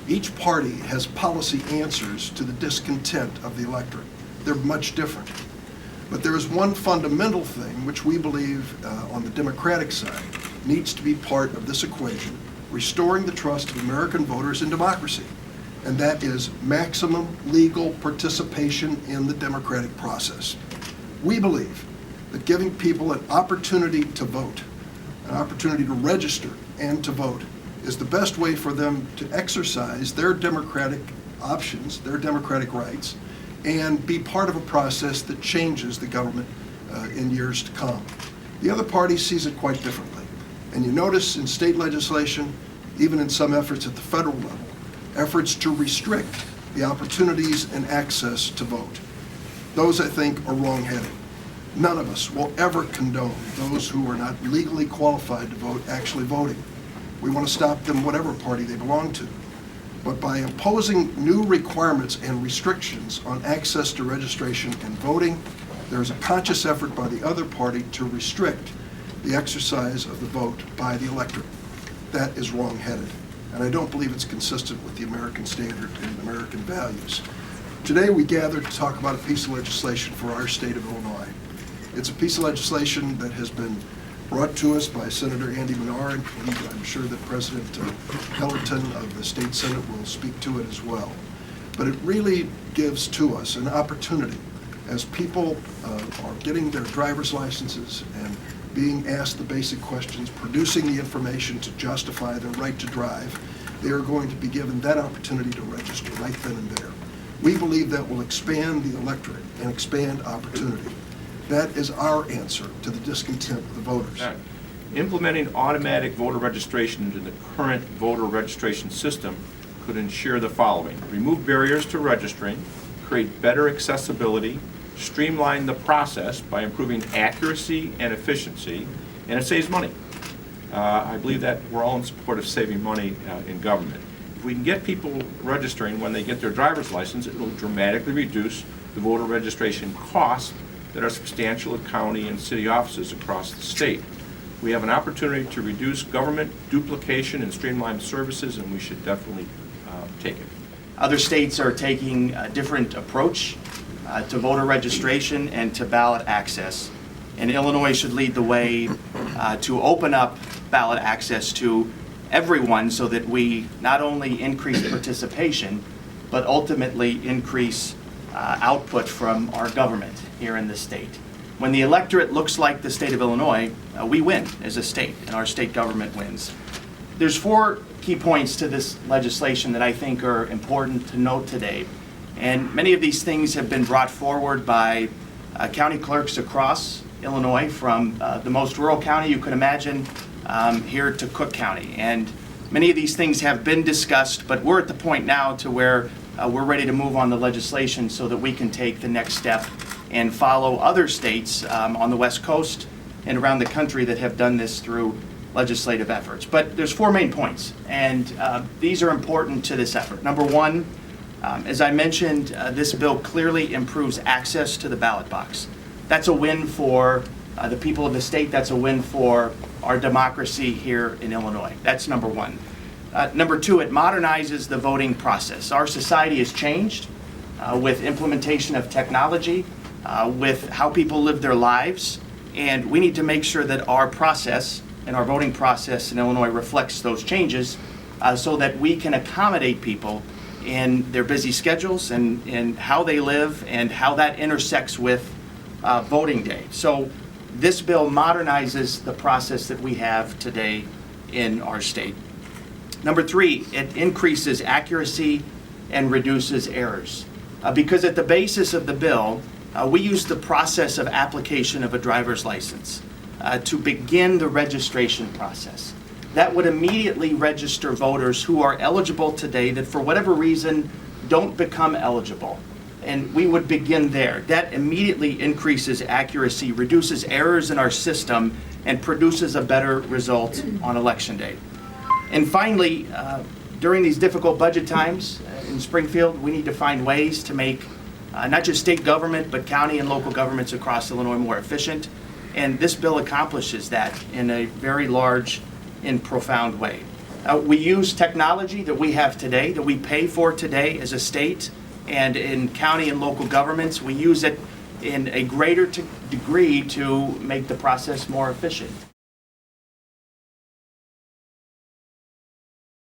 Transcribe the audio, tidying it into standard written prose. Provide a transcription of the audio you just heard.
Each party has policy answers to the discontent of the electorate. They're much different. But there is one fundamental thing which we believe on the Democratic side needs to be part of this equation, restoring the trust of American voters in democracy, and that is maximum legal participation in the democratic process. We believe that giving people an opportunity to vote, an opportunity to register and to vote, is the best way for them to exercise their democratic options, their democratic rights, and be part of a process that changes the government in years to come. The other party sees it quite differently. And you notice in state legislation, even in some efforts at the federal level, efforts to restrict the opportunities and access to vote. Those, I think, are wrong-headed. None of us will ever condone those who are not legally qualified to vote actually voting. We want to stop them, whatever party they belong to. But by imposing new requirements and restrictions on access to registration and voting, there is a conscious effort by the other party to restrict the exercise of the vote by the electorate. That is wrong-headed, and I don't believe it's consistent with the American standard and American values. Today we gathered to talk about a piece of legislation for our state of Illinois. It's a piece of legislation that has been brought to us by Senator Andy Menard, and I'm sure that President Hellerton of the State Senate will speak to it as well. But it really gives to us an opportunity as people are getting their driver's licenses and being asked the basic questions, producing the information to justify their right to drive. They are going to be given that opportunity to register right then and there. We believe that will expand the electorate and expand opportunity. That is our answer to the discontent of the voters. Implementing automatic voter registration into the current voter registration system could ensure the following: remove barriers to registering, create better accessibility, streamline the process by improving accuracy and efficiency, and it saves money. I believe that we're all in support of saving money in government. If we can get people registering when they get their driver's license, it will dramatically reduce the voter registration costs that are substantial at county and city offices across the state. We have an opportunity to reduce government duplication and streamline services, and we should definitely take it. Other states are taking a different approach to voter registration and to ballot access. And Illinois should lead the way to open up ballot access to everyone so that we not only increase participation, but ultimately increase output from our government here in the state. When the electorate looks like the state of Illinois, we win as a state, and our state government wins. There's 4 key points to this legislation that I think are important to note today. And many of these things have been brought forward by county clerks across Illinois, from the most rural county you could imagine here to Cook County. And many of these things have been discussed, but we're at the point now to where we're ready to move on the legislation so that we can take the next step and follow other states on the West Coast and around the country that have done this through legislative efforts. But there's 4 main points, and these are important to this effort. Number 1, as I mentioned, this bill clearly improves access to the ballot box. That's a win for the people of the state. That's a win for our democracy here in Illinois. That's number 1. Number 2, it modernizes the voting process. Our society has changed with implementation of technology, with how people live their lives, and we need to make sure that our process and our voting process in Illinois reflects those changes so that we can accommodate people in their busy schedules and in how they live and how that intersects with voting day. So this bill modernizes the process that we have today in our state. Number 3, it increases accuracy and reduces errors. Because at the basis of the bill, we use the process of application of a driver's license to begin the registration process. That would immediately register voters who are eligible today that for whatever reason don't become eligible. And we would begin there. That immediately increases accuracy, reduces errors in our system, and produces a better result on election day. And finally, during these difficult budget times in Springfield, we need to find ways to make not just state government, but county and local governments across Illinois more efficient. And this bill accomplishes that in a very large and profound way. We use technology that we have today, that we pay for today as a state, and in county and local governments, we use it in a greater degree to make the process more efficient.